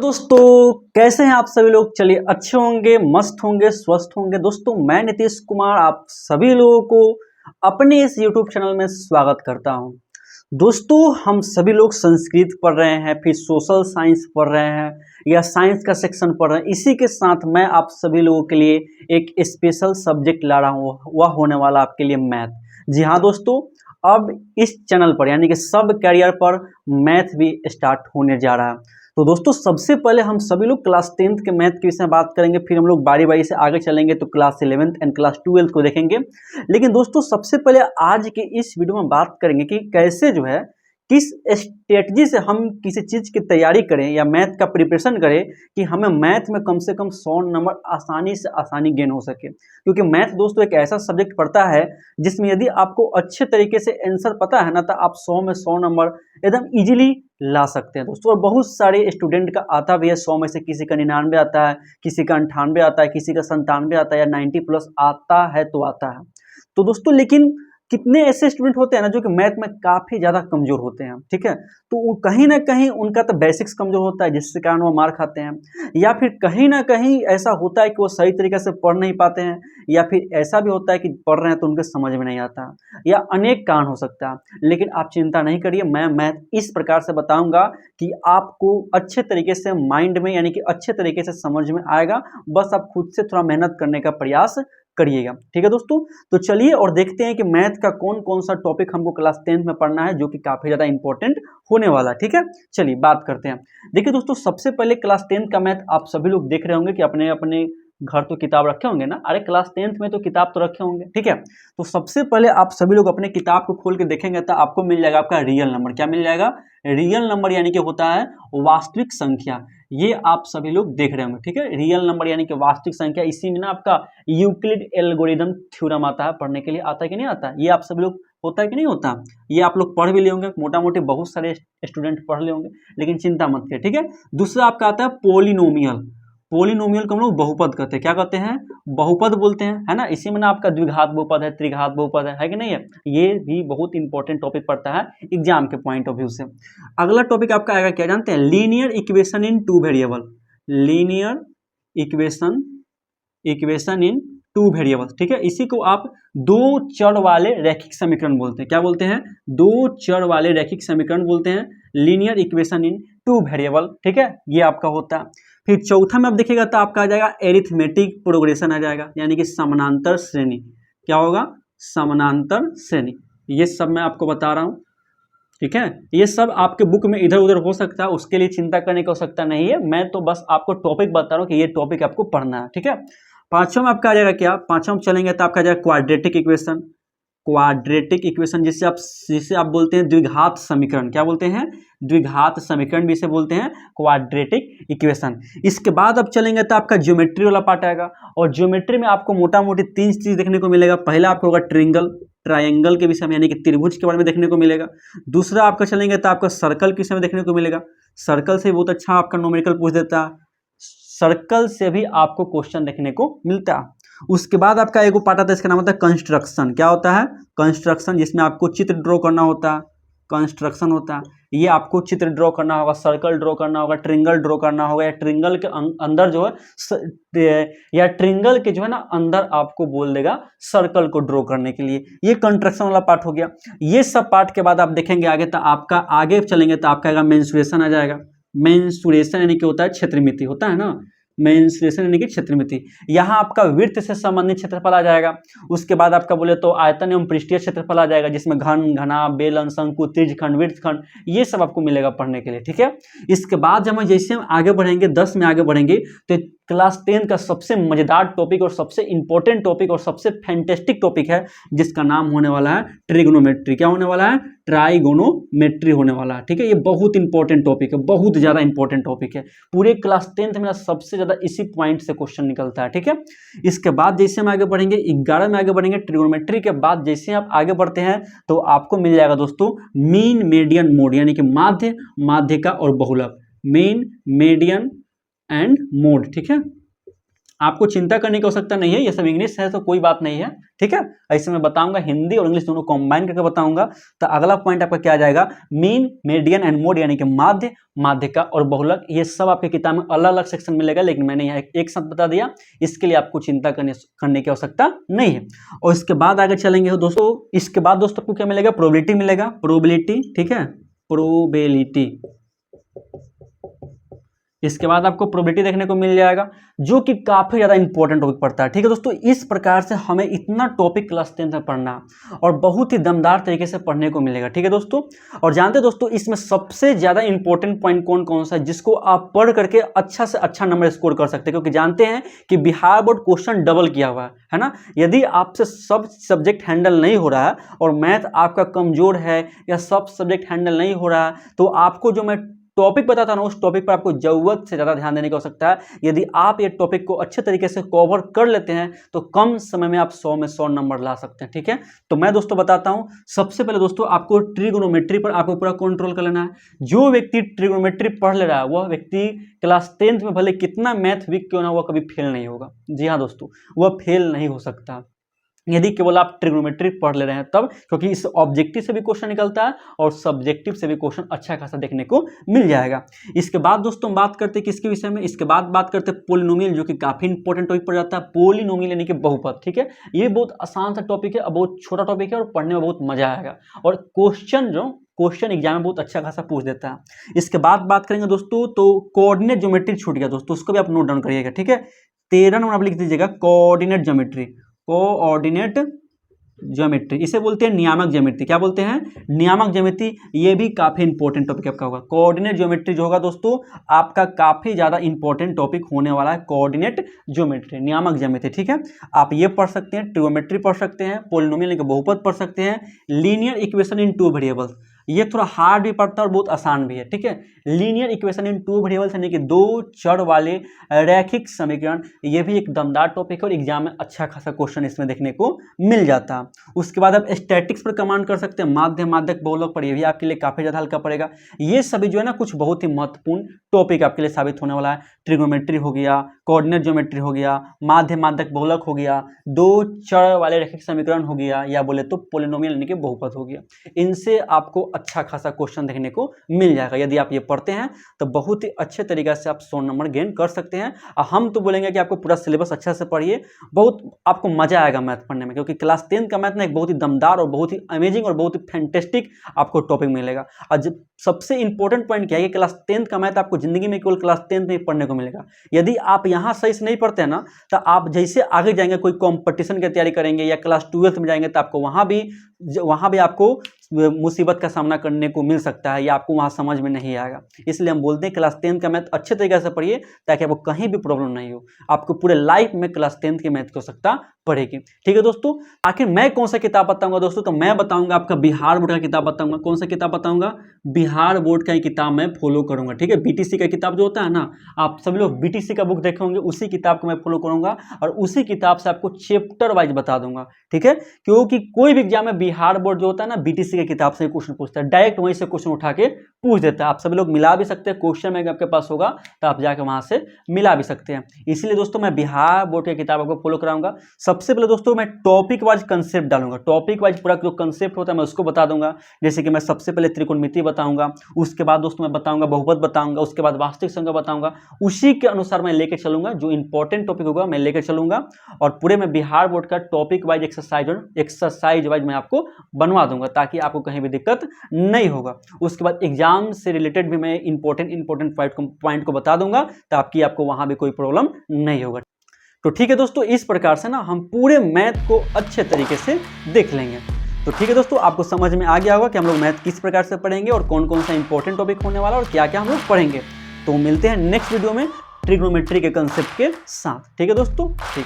दोस्तों, कैसे हैं आप सभी लोग। चलिए अच्छे होंगे, मस्त होंगे, स्वस्थ होंगे। दोस्तों मैं नीतीश कुमार आप सभी लोगों को अपने इस YouTube चैनल में स्वागत करता हूं। दोस्तों हम सभी लोग संस्कृत पढ़ रहे हैं, फिर सोशल साइंस पढ़ रहे हैं या साइंस का सेक्शन पढ़ रहे हैं। इसी के साथ मैं आप सभी लोगों के लिए एक स्पेशल सब्जेक्ट ला रहा हूँ, वह होने वाला आपके लिए मैथ। जी हाँ दोस्तों, अब इस चैनल पर यानी कि सब कैरियर पर मैथ भी स्टार्ट होने जा रहा है। तो दोस्तों सबसे पहले हम सभी लोग क्लास 10th के मैथ के विषय में बात करेंगे, फिर हम लोग बारी बारी से आगे चलेंगे तो class 11th and class 12th को देखेंगे। लेकिन दोस्तों सबसे पहले आज के इस वीडियो में बात करेंगे कि कैसे जो है किस स्ट्रेटजी से हम किसी चीज़ की तैयारी करें या मैथ का प्रिपरेशन करें कि हमें मैथ में कम से कम 100 नंबर आसानी से आसानी गेन हो सके। क्योंकि मैथ दोस्तों एक ऐसा सब्जेक्ट पढ़ता है जिसमें यदि आपको अच्छे तरीके से आंसर पता है ना, तो आप 100 में 100 नंबर एकदम इजीली ला सकते हैं दोस्तों। और बहुत सारे स्टूडेंट का आता भी है 100 में से, किसी का 99 आता है, किसी का 98 आता है, किसी का 97 आता है या 90 प्लस आता है तो आता है। तो दोस्तों लेकिन कितने ऐसे स्टूडेंट होते हैं ना जो कि मैथ में काफ़ी ज़्यादा कमज़ोर होते हैं, ठीक है। तो कहीं ना कहीं उनका तो बेसिक्स कमज़ोर होता है जिसके कारण वो मार खाते हैं, या फिर कहीं ना कहीं ऐसा होता है कि वो सही तरीके से पढ़ नहीं पाते हैं, या फिर ऐसा भी होता है कि पढ़ रहे हैं तो उनके समझ में नहीं आता, या अनेक कारण हो सकता है। लेकिन आप चिंता नहीं करिए, मैं मैथ इस प्रकार से बताऊंगा कि आपको अच्छे तरीके से माइंड में यानी कि अच्छे तरीके से समझ में आएगा। बस आप खुद से थोड़ा मेहनत करने का प्रयास करिएगा, ठीक है दोस्तों। तो चलिए और देखते हैं कि मैथ का कौन कौन सा टॉपिक हमको क्लास 10th में पढ़ना है जो कि काफ़ी ज़्यादा इंपॉर्टेंट होने वाला है, ठीक है। चलिए बात करते हैं। देखिए दोस्तों सबसे पहले क्लास 10th का मैथ आप सभी लोग देख रहे होंगे कि अपने अपने घर तो किताब रखे होंगे ना। अरे क्लास 10th में तो किताब तो रखे होंगे, ठीक है। तो सबसे पहले आप सभी लोग अपने किताब को खोल के देखेंगे तो आपको मिल जाएगा आपका रियल नंबर। क्या मिल जाएगा? रियल नंबर यानी कि होता है वास्तविक संख्या। ये आप सभी लोग देख रहे होंगे, ठीक है। रियल नंबर यानी कि वास्तविक संख्या, इसी में ना आपका यूक्लिड एल्गोरिदम थ्योरम आता है पढ़ने के लिए। आता है कि नहीं आता? ये आप सभी लोग होता है कि नहीं होता? ये आप लोग पढ़ भी ले होंगे, मोटा मोटी बहुत सारे स्टूडेंट पढ़ ले होंगे, लेकिन चिंता मत करिए, ठीक है। दूसरा आपका आता है पोलिनोमियल। पोलिनोमियल को हम लोग बहुपद कहते हैं। क्या कहते हैं? बहुपद बोलते हैं, है ना। इसी में ना आपका द्विघात बहुपद है, त्रिघात बहुपद है कि नहीं है। ये भी बहुत इंपॉर्टेंट टॉपिक पड़ता है एग्जाम के पॉइंट ऑफ व्यू से। अगला टॉपिक आपका आएगा, क्या जानते हैं? Linear equation in two variable. Linear equation in two variable, ठीक है। इसी को आप दो चर वाले रैखिक समीकरण बोलते हैं। क्या बोलते हैं? दो चर वाले रैखिक समीकरण बोलते हैं, linear equation in two variable, ठीक है। ये आपका होता है। फिर चौथा में आप देखिएगा तो आपका आ जाएगा एरिथमेटिक प्रोग्रेशन आ जाएगा, यानी कि समानांतर श्रेणी। क्या होगा? समानांतर श्रेणी। ये सब मैं आपको बता रहा हूँ, ठीक है। ये सब आपके बुक में इधर उधर हो सकता है, उसके लिए चिंता करने की आवश्यकता नहीं है। मैं तो बस आपको टॉपिक बता रहा हूँ कि ये टॉपिक आपको पढ़ना है, ठीक है। पांचवा में आपका आ जाएगा क्या? पांचवा में चलेंगे तो आपका आ जाएगा क्वाड्रेटिक इक्वेशन। क्वाड्रेटिक इक्वेशन जिसे आप बोलते हैं द्विघात समीकरण। क्या बोलते हैं? द्विघात समीकरण भी इसे बोलते हैं क्वाड्रेटिक इक्वेशन। इसके बाद अब चलेंगे तो आपका ज्योमेट्री वाला पार्ट आएगा, और ज्योमेट्री में आपको मोटा मोटी तीन चीज देखने को मिलेगा। पहला आपको होगा ट्रायंगल के विषय में, यानी कि त्रिभुज के बारे में देखने को मिलेगा। दूसरा आपका चलेंगे तो आपका सर्कल के विषय में देखने को मिलेगा। सर्कल से बहुत अच्छा आपका न्यूमेरिकल पूछ देता है, सर्कल से भी आपको क्वेश्चन देखने को मिलता है। उसके बाद आपका एक पार्ट आता है, इसका नाम होता है कंस्ट्रक्शन। क्या होता है? कंस्ट्रक्शन, जिसमें आपको चित्र ड्रॉ करना होता है, कंस्ट्रक्शन होता है। ये आपको चित्र ड्रॉ करना होगा, सर्कल ड्रॉ करना होगा, ट्रिंगल ड्रॉ करना होगा, या ट्रिंगल के अंदर जो है या ट्रिंगल के जो है ना अंदर आपको बोल देगा सर्कल को ड्रॉ करने के लिए। ये कंस्ट्रक्शन वाला पार्ट हो गया। ये सब पार्ट के बाद आप देखेंगे आगे तो आपका आगे चलेंगे तो आपका आएगा मेंसुरेशन आ जाएगा। मेंसुरेशन यानी कि होता है क्षेत्रमिति, होता है ना। मेंसुरेशन यानी कि क्षेत्रमिति। यहाँ आपका वृत्त से संबंधित क्षेत्रफल आ जाएगा। उसके बाद आपका बोले तो आयतन एवं पृष्ठीय क्षेत्रफल आ जाएगा, जिसमें घन, घना, बेलन, शंकु, त्रिज्यखंड, वृत्तखंड, ये सब आपको मिलेगा पढ़ने के लिए, ठीक है। इसके बाद जब हम जैसे हम आगे बढ़ेंगे 10 में आगे बढ़ेंगे तो क्लास 10 का सबसे मजेदार टॉपिक और सबसे इंपॉर्टेंट टॉपिक और सबसे फैंटेस्टिक टॉपिक है, जिसका नाम होने वाला है ट्रिग्नोमेट्री। क्या होने वाला है? ट्राइगोनोमेट्री होने वाला है, ठीक है। ये बहुत इंपॉर्टेंट टॉपिक है, बहुत ज्यादा इंपॉर्टेंट टॉपिक है। पूरे क्लास 10th में सबसे ज्यादा इसी पॉइंट से क्वेश्चन निकलता है, ठीक है। इसके बाद जैसे हम आगे बढ़ेंगे 11 में आगे बढ़ेंगे, ट्रिग्नोमेट्री के बाद जैसे आप आगे बढ़ते हैं तो आपको मिल जाएगा दोस्तों मीन, मीडियन, मोड, यानी कि माध्य, माध्यिका और बहुलक। मीन, मीडियन एंड मोड, ठीक है। आपको चिंता करने की आवश्यकता नहीं है, ये सब इंग्लिश है तो कोई बात नहीं है, ठीक है। ऐसे मैं बताऊंगा, हिंदी और इंग्लिश दोनों कंबाइन करके बताऊंगा। तो अगला पॉइंट आपका क्या आ जाएगा, मीन, मीडियन एंड मोड, यानी कि माध्य, माध्यिका और बहुलक। ये सब आपके किताब में अलग अलग सेक्शन मिलेगा, लेकिन मैंने यहाँ एक साथ बता दिया, इसके लिए आपको चिंता करने की आवश्यकता नहीं है। और इसके बाद आगे चलेंगे दोस्तों, इसके बाद दोस्तों आपको क्या मिलेगा, प्रोबेबिलिटी मिलेगा, प्रोबेबिलिटी, ठीक है, प्रोबेबिलिटी। इसके बाद आपको प्रोबेबिलिटी देखने को मिल जाएगा, जो कि काफी ज्यादा इंपॉर्टेंट टॉपिक पड़ता है, ठीक है दोस्तों। इस प्रकार से हमें इतना टॉपिक क्लास 10 में पढ़ना और बहुत ही दमदार तरीके से पढ़ने को मिलेगा, ठीक है दोस्तों। और जानते हैं दोस्तों, इसमें सबसे ज्यादा इंपॉर्टेंट पॉइंट कौन कौन सा है, जिसको आप पढ़ करके अच्छा से अच्छा नंबर स्कोर कर सकते हैं, क्योंकि जानते हैं कि बिहार बोर्ड क्वेश्चन डबल किया हुआ है ना। यदि आपसे सब सब्जेक्ट हैंडल नहीं हो रहा है और मैथ आपका कमजोर है या सब सब्जेक्ट हैंडल नहीं हो रहा है, तो आपको जो मैं टॉपिक बताता ना, उस टॉपिक पर आपको जरूरत से ज्यादा ध्यान देने की आवश्यकता है। यदि आप ये टॉपिक को अच्छे तरीके से कवर कर लेते हैं तो कम समय में आप 100 में 100 नंबर ला सकते हैं, ठीक है। तो मैं दोस्तों बताता हूं, सबसे पहले दोस्तों आपको ट्रिगोनोमेट्री पर आपको पूरा कंट्रोल कर लेना है। जो व्यक्ति ट्रिगोनोमेट्री पढ़ ले रहा है, वह व्यक्ति क्लास 10th में भले कितना मैथ वीक क्यों ना, वह कभी फेल नहीं होगा। जी हाँ दोस्तों, वह फेल नहीं हो सकता यदि केवल आप ट्रिग्नोमेट्री पढ़ ले रहे हैं तब, क्योंकि इस ऑब्जेक्टिव से भी क्वेश्चन निकलता है और सब्जेक्टिव से भी क्वेश्चन अच्छा खासा देखने को मिल जाएगा। इसके बाद दोस्तों हम बात करते हैं किसके विषय में, इसके बाद बात करते हैं पोलिनोमियल, जो कि काफी इंपॉर्टेंट टॉपिक पड़ जाता है। पोलिनोमियल यानी कि बहुपद, ठीक है। ये बहुत आसान सा टॉपिक है और बहुत छोटा टॉपिक है और पढ़ने में बहुत मजा आएगा, और क्वेश्चन एग्जाम में बहुत अच्छा खासा पूछ देता है। इसके बाद बात करेंगे दोस्तों, तो कोऑर्डिनेट ज्योमेट्री छूट गया दोस्तों, उसको भी आप नोट डाउन करिएगा, ठीक है। 13 नंबर आप लिख दीजिएगा, कोऑर्डिनेट ज्योमेट्री, कोऑर्डिनेट ज्योमेट्री, इसे बोलते हैं नियामक ज्योमेट्री। क्या बोलते हैं, नियामक ज्योमेट्री। ये भी काफी इंपॉर्टेंट टॉपिक आपका होगा। कोऑर्डिनेट ज्योमेट्री जो होगा दोस्तों, आपका काफी ज्यादा इंपॉर्टेंट टॉपिक होने वाला है, कोऑर्डिनेट ज्योमेट्री, नियामक ज्योमेट्री, ठीक है। आप ये पढ़ सकते हैं, ट्रिगोनोमेट्री पढ़ सकते हैं, पोलिनोमियल यानी कि बहुपद पढ़ सकते हैं, लीनियर इक्वेशन इन 2 वेरिएबल्स, ये थोड़ा हार्ड भी पड़ता है और बहुत आसान भी है, ठीक है। लीनियर इक्वेशन इन 2 वेरिएबल्स यानी कि 2 चर वाले रैखिक समीकरण, ये भी एक दमदार टॉपिक है और एग्जाम में अच्छा खासा क्वेश्चन इसमें देखने को मिल जाता है। उसके बाद आप स्टैटिक्स पर कमांड कर सकते हैं, माध्य, माध्यक, बहुलक पर, ये भी आपके लिए काफी ज्यादा हल्का पड़ेगा। ये सभी जो है ना कुछ बहुत ही महत्वपूर्ण टॉपिक आपके लिए साबित होने वाला है। ट्रिगोनोमेट्री हो गया, कोऑर्डिनेट ज्योमेट्री हो गया, माध्य, माध्यक, बहुलक हो गया, 2 चर वाले रैखिक समीकरण हो गया, या बोले तो पोलिनोमियल यानी कि बहुपद हो गया। इनसे आपको अच्छा खासा क्वेश्चन देखने को मिल जाएगा। यदि आप ये पढ़ते हैं तो बहुत ही अच्छे तरीके से आप 100 नंबर गेन कर सकते हैं। और हम तो बोलेंगे कि आपको पूरा सिलेबस अच्छे से पढ़िए, बहुत आपको मजा आएगा मैथ पढ़ने में, क्योंकि क्लास 10 का मैथ ना एक बहुत ही दमदार और बहुत ही अमेजिंग और बहुत ही फैंटेस्टिक आपको टॉपिक मिलेगा। और सबसे इंपॉर्टेंट पॉइंट क्या है, क्लास 10 का मैथ आपको जिंदगी में केवल क्लास 10 में पढ़ने को मिलेगा। यदि आप यहाँ सही से नहीं पढ़ते हैं ना, तो आप जैसे आगे जाएंगे, कोई कॉम्पिटिशन की तैयारी करेंगे या क्लास 12th में जाएंगे, तो आपको वहां भी आपको मुसीबत का सामना करने को मिल सकता है या आपको वहां समझ में नहीं आएगा। इसलिए हम बोलते हैं क्लास 10 का मैथ अच्छे तरीके से पढ़िए, ताकि आपको कहीं भी प्रॉब्लम नहीं हो। आपको पूरे लाइफ में क्लास 10 के मैथ की आवश्यकता पड़ेगी, ठीक है दोस्तों। आखिर मैं कौन सा किताब बताऊंगा दोस्तों, तो मैं बताऊंगा आपका बिहार बोर्ड का किताब बताऊंगा। कौन सा किताब बताऊंगा, बिहार बोर्ड का ही किताब मैं फॉलो करूंगा, ठीक है। बीटीसी का किताब जो होता है ना, आप सभी लोग बीटीसी का बुक देखे होंगे, उसी किताब को मैं फॉलो करूंगा और उसी किताब से आपको चैप्टर वाइज बता दूंगा, ठीक है। क्योंकि कोई भी एग्जाम में बिहार बोर्ड जो होता है ना, बीटीसी के किताब से क्वेश्चन पूछता है, डायरेक्ट वहीं से क्वेश्चन उठा के पूछ देता है। आप सभी लोग मिला भी सकते हैं, क्वेश्चन बैंक आपके पास होगा तो आप जाके वहां से मिला भी सकते हैं। इसलिए दोस्तों मैं बिहार बोर्ड की किताब को फॉलो कराऊंगा। सबसे पहले दोस्तों मैं टॉपिक वाइज कंसेप्ट डालूंगा, टॉपिक वाइज पूरा जो कंसेप्ट होता है मैं उसको बता दूंगा। जैसे कि मैं सबसे पहले त्रिकोणमिति बताऊंगा, उसके बाद दोस्तों मैं बताऊंगा बहुपद बताऊंगा, उसके बाद वास्तविक संख्या बताऊंगा। उसी के अनुसार मैं लेकर चलूंगा, जो इंपॉर्टेंट टॉपिक होगा मैं लेकर चलूंगा, और पूरे मैं बिहार बोर्ड का टॉपिक वाइज एक्सरसाइज वाइज मैं आपको बनवा दूंगा, ताकि आपको कहीं भी दिक्कत नहीं होगा। उसके बाद एग्जाम से रिलेटेड भी मैं इंपॉर्टेंट पॉइंट को बता दूंगा, ताकि आपको वहां भी कोई प्रॉब्लम नहीं होगा। तो ठीक है दोस्तों, इस प्रकार से ना हम पूरे मैथ को अच्छे तरीके से देख लेंगे। तो ठीक है दोस्तों, आपको समझ में आ गया होगा कि हम लोग मैथ किस प्रकार से पढ़ेंगे और कौन कौन सा इंपॉर्टेंट टॉपिक होने वाला और क्या क्या हम लोग पढ़ेंगे। तो मिलते हैं नेक्स्ट वीडियो में ट्रिग्नोमेट्री के कंसेप्ट के साथ, ठीक है दोस्तों, ठीक।